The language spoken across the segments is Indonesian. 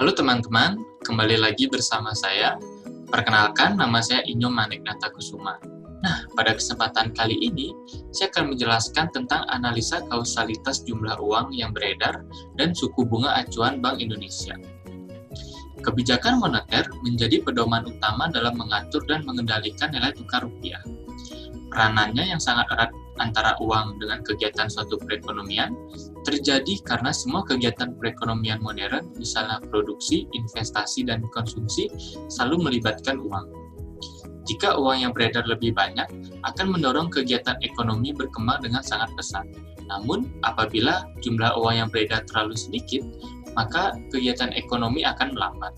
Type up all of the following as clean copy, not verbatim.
Halo teman-teman, kembali lagi bersama saya. Perkenalkan, nama saya Inyo Maneknata Kusuma. Nah, pada kesempatan kali ini, saya akan menjelaskan tentang analisa kausalitas jumlah uang yang beredar dan suku bunga acuan Bank Indonesia. Kebijakan moneter menjadi pedoman utama dalam mengatur dan mengendalikan nilai tukar rupiah. Peranannya yang sangat erat antara uang dengan kegiatan suatu perekonomian terjadi karena semua kegiatan perekonomian modern, misalnya produksi, investasi, dan konsumsi, selalu melibatkan uang. Jika uang yang beredar lebih banyak, akan mendorong kegiatan ekonomi berkembang dengan sangat pesat. Namun, apabila jumlah uang yang beredar terlalu sedikit, maka kegiatan ekonomi akan melambat.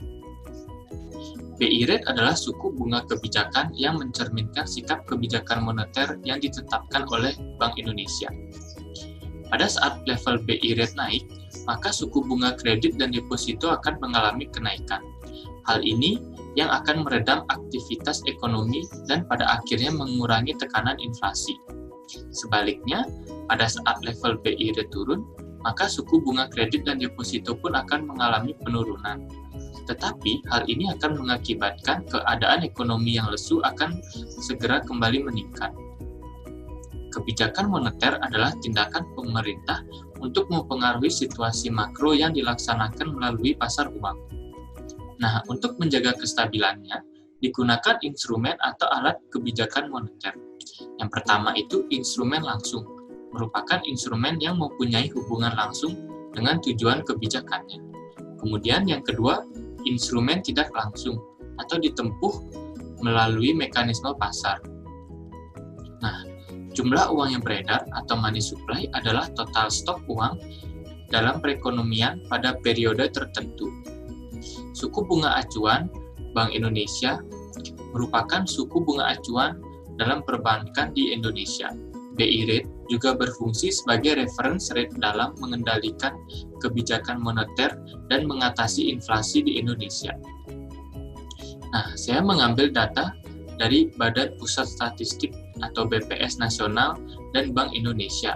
BI rate adalah suku bunga kebijakan yang mencerminkan sikap kebijakan moneter yang ditetapkan oleh Bank Indonesia. Pada saat level BI rate naik, maka suku bunga kredit dan deposito akan mengalami kenaikan. Hal ini yang akan meredam aktivitas ekonomi dan pada akhirnya mengurangi tekanan inflasi. Sebaliknya, pada saat level BI rate turun, maka suku bunga kredit dan deposito pun akan mengalami penurunan. Tetapi hal ini akan mengakibatkan keadaan ekonomi yang lesu akan segera kembali meningkat. Kebijakan moneter adalah tindakan pemerintah untuk mempengaruhi situasi makro yang dilaksanakan melalui pasar uang. Nah, untuk menjaga kestabilannya, digunakan instrumen atau alat kebijakan moneter. Yang pertama itu instrumen langsung, merupakan instrumen yang mempunyai hubungan langsung dengan tujuan kebijakannya. Kemudian yang kedua, instrumen tidak langsung atau ditempuh melalui mekanisme pasar. Nah, jumlah uang yang beredar atau money supply adalah total stok uang dalam perekonomian pada periode tertentu. Suku bunga acuan Bank Indonesia merupakan suku bunga acuan dalam perbankan di Indonesia. BI rate juga berfungsi sebagai reference rate dalam mengendalikan kebijakan moneter dan mengatasi inflasi di Indonesia. Nah, saya mengambil data dari Badan Pusat Statistik atau BPS Nasional dan Bank Indonesia.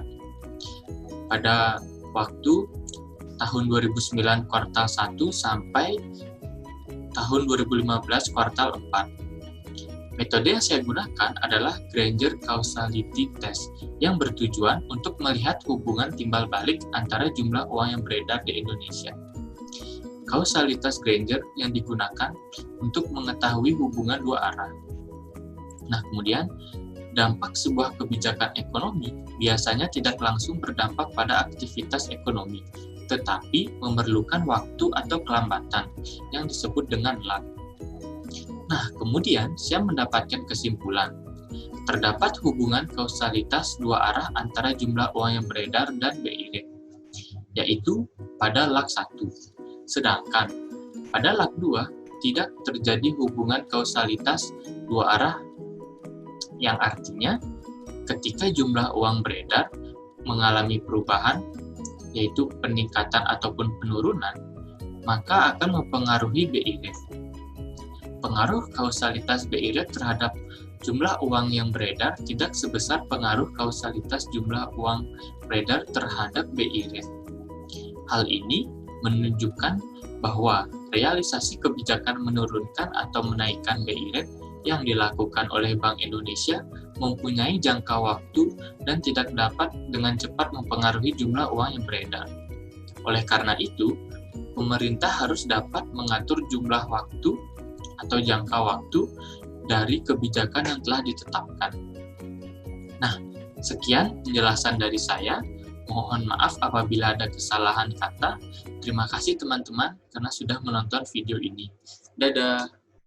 Pada waktu tahun 2009 kuartal 1 sampai tahun 2015 kuartal 4. Metode yang saya gunakan adalah Granger Causality Test yang bertujuan untuk melihat hubungan timbal balik antara jumlah uang yang beredar di Indonesia. Kausalitas Granger yang digunakan untuk mengetahui hubungan dua arah. Nah, kemudian dampak sebuah kebijakan ekonomi biasanya tidak langsung berdampak pada aktivitas ekonomi, tetapi memerlukan waktu atau kelambatan yang disebut dengan lag. Nah, kemudian saya mendapatkan kesimpulan, terdapat hubungan kausalitas dua arah antara jumlah uang yang beredar dan BI rate, yaitu pada lag 1. Sedangkan pada lag 2 tidak terjadi hubungan kausalitas dua arah, yang artinya ketika jumlah uang beredar mengalami perubahan, yaitu peningkatan ataupun penurunan, maka akan mempengaruhi BI rate. Pengaruh kausalitas BI rate terhadap jumlah uang yang beredar tidak sebesar pengaruh kausalitas jumlah uang beredar terhadap BI rate. Hal ini menunjukkan bahwa realisasi kebijakan menurunkan atau menaikkan BI rate yang dilakukan oleh Bank Indonesia mempunyai jangka waktu dan tidak dapat dengan cepat mempengaruhi jumlah uang yang beredar. Oleh karena itu, pemerintah harus dapat mengatur jumlah waktu atau jangka waktu dari kebijakan yang telah ditetapkan. Nah, sekian penjelasan dari saya. Mohon maaf apabila ada kesalahan kata. Terima kasih teman-teman karena sudah menonton video ini. Dadah!